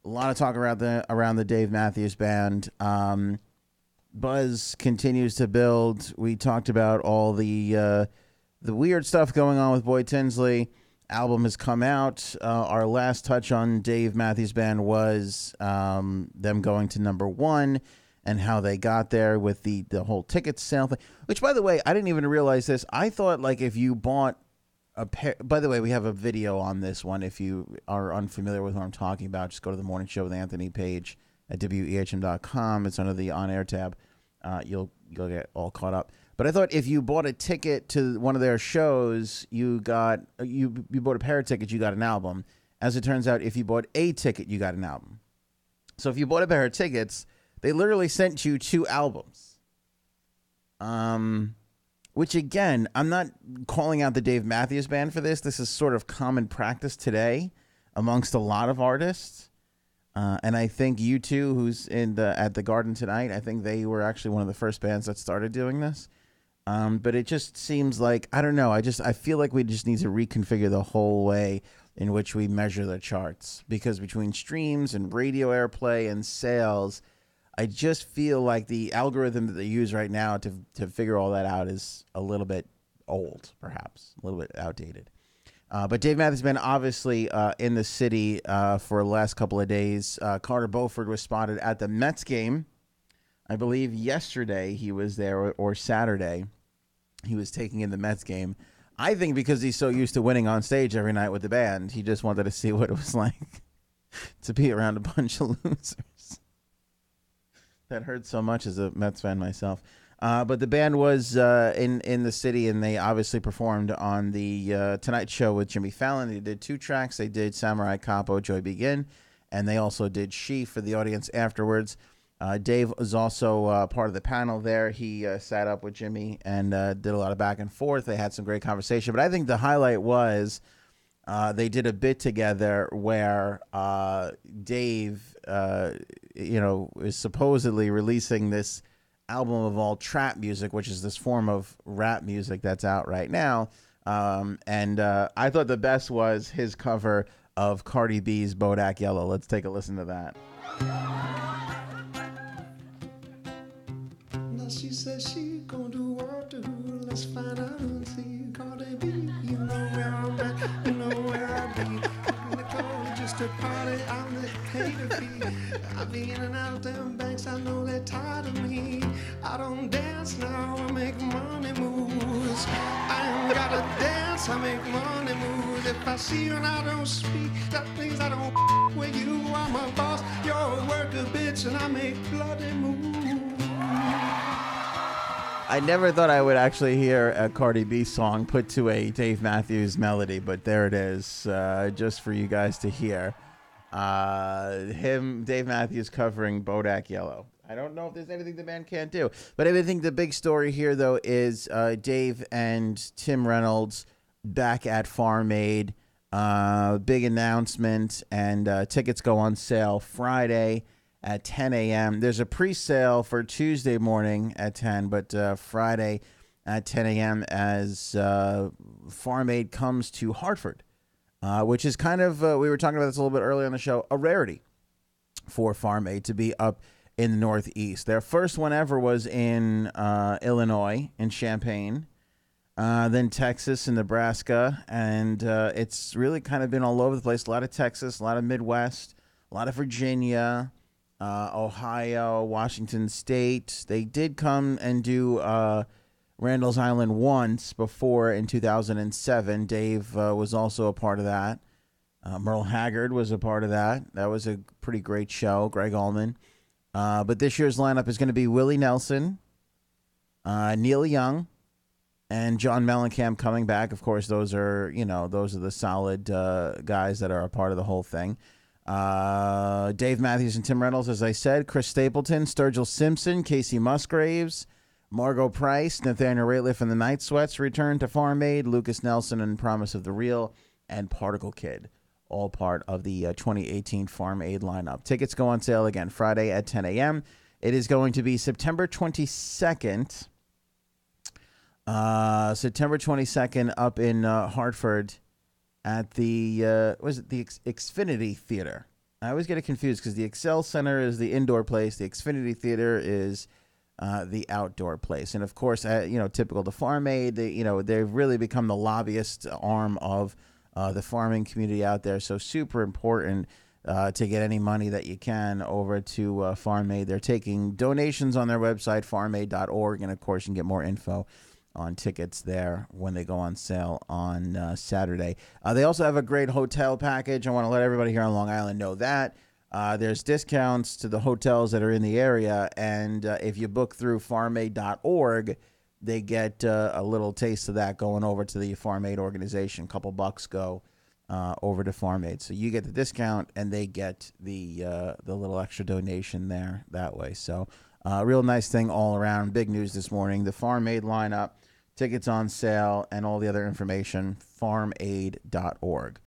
A lot of talk around the Dave Matthews Band. Buzz continues to build. We talked about all the weird stuff going on with Boy Tinsley. Album has come out. Our last touch on Dave Matthews Band was them going to number one and how they got there with the whole ticket sale thing. Which, by the way, I didn't even realize this. I thought like if you bought a pair. By the way, we have a video on this one. If you are unfamiliar with what I'm talking about, just go to the Morning Show with Anthony page at wehm.com. It's under the on air tab. You'll get all caught up. But I thought if you bought a ticket to one of their shows, you bought a pair of tickets, you got an album. As it turns out, if you bought a ticket, you got an album. So if you bought a pair of tickets, they literally sent you two albums. Which again, I'm not calling out the Dave Matthews Band for this. This is sort of common practice today amongst a lot of artists. And I think U2, who's at the Garden tonight, I think they were actually one of the first bands that started doing this. But it just seems like, I don't know, I feel like we just need to reconfigure the whole way in which we measure the charts. Because between streams and radio airplay and sales, I just feel like the algorithm that they use right now to figure all that out is a little bit old, perhaps, a little bit outdated. But Dave Matthews Band obviously in the city for the last couple of days. Carter Beauford was spotted at the Mets game. I believe yesterday he was there, or Saturday. He was taking in the Mets game. I think because he's so used to winning on stage every night with the band, he just wanted to see what it was like to be around a bunch of losers. That hurts so much as a Mets fan myself. But the band was in the city, and they obviously performed on the Tonight Show with Jimmy Fallon. They did two tracks. They did Samurai Capo, Joy Begin, and they also did She for the audience afterwards. Dave was also part of the panel there. He sat up with Jimmy and did a lot of back and forth. They had some great conversation. But I think the highlight was they did a bit together where Dave, is supposedly releasing this album of all trap music, which is this form of rap music that's out right now. And I thought the best was his cover of Cardi B's Bodak Yellow. Let's take a listen to that. Now she says she gonna do what to who. Let's find out and see. Cardi B, you know where I'm at, you know where I be. In the club just to party, I'm the hater fee. I be in and out them banks, I know they're tired of me. I don't dance now, I make money moves. I ain't gotta dance, I make money moves. If I see you and I don't speak, that means I don't with you. I'm a boss, you're a worker, bitch, and I make bloody moves. I never thought I would actually hear a Cardi B song put to a Dave Matthews melody, but there it is, just for you guys to hear. Dave Matthews covering Bodak Yellow. I don't know if there's anything the band can't do, but I think the big story here, though, is Dave and Tim Reynolds back at Farm Aid. Big announcement, and tickets go on sale Friday at 10 a.m. There's a pre-sale for Tuesday morning at 10, but Friday at 10 a.m. as Farm Aid comes to Hartford, which is kind of, we were talking about this a little bit earlier on the show, a rarity for Farm Aid to be up in the Northeast. Their first one ever was in Illinois, in Champaign, then Texas and Nebraska, and it's really kind of been all over the place. A lot of Texas, a lot of Midwest, a lot of Virginia, Ohio, Washington State. They did come and do Randall's Island once before in 2007. Dave was also a part of that. Merle Haggard was a part of that. That was a pretty great show, Greg Allman. But this year's lineup is going to be Willie Nelson, Neil Young, and John Mellencamp coming back. Of course, those are the solid guys that are a part of the whole thing. Dave Matthews and Tim Reynolds, as I said, Chris Stapleton, Sturgill Simpson, Casey Musgraves, Margot Price, Nathaniel Rateliff and the Night Sweats return to Farm Aid, Lucas Nelson and Promise of the Real, and Particle Kid, all part of the 2018 Farm Aid lineup. Tickets go on sale again Friday at 10 a.m. It is going to be September 22nd. September 22nd up in Hartford at the the Xfinity Theater. I always get it confused because the Excel Center is the indoor place, the Xfinity Theater is the outdoor place, and of course, typical to Farm Aid, they've really become the lobbyist arm of the farming community out there. So super important to get any money that you can over to Farm Aid. They're taking donations on their website, farmaid.org, and of course, you can get more info on tickets there when they go on sale on Saturday. They also have a great hotel package. I want to let everybody here on Long Island know that. There's discounts to the hotels that are in the area, and if you book through farmaid.org, they get a little taste of that going over to the Farm Aid organization. A couple bucks go over to Farm Aid. So you get the discount, and they get the little extra donation there that way. So real nice thing all around. Big news this morning. The Farm Aid lineup, tickets on sale, and all the other information, farmaid.org.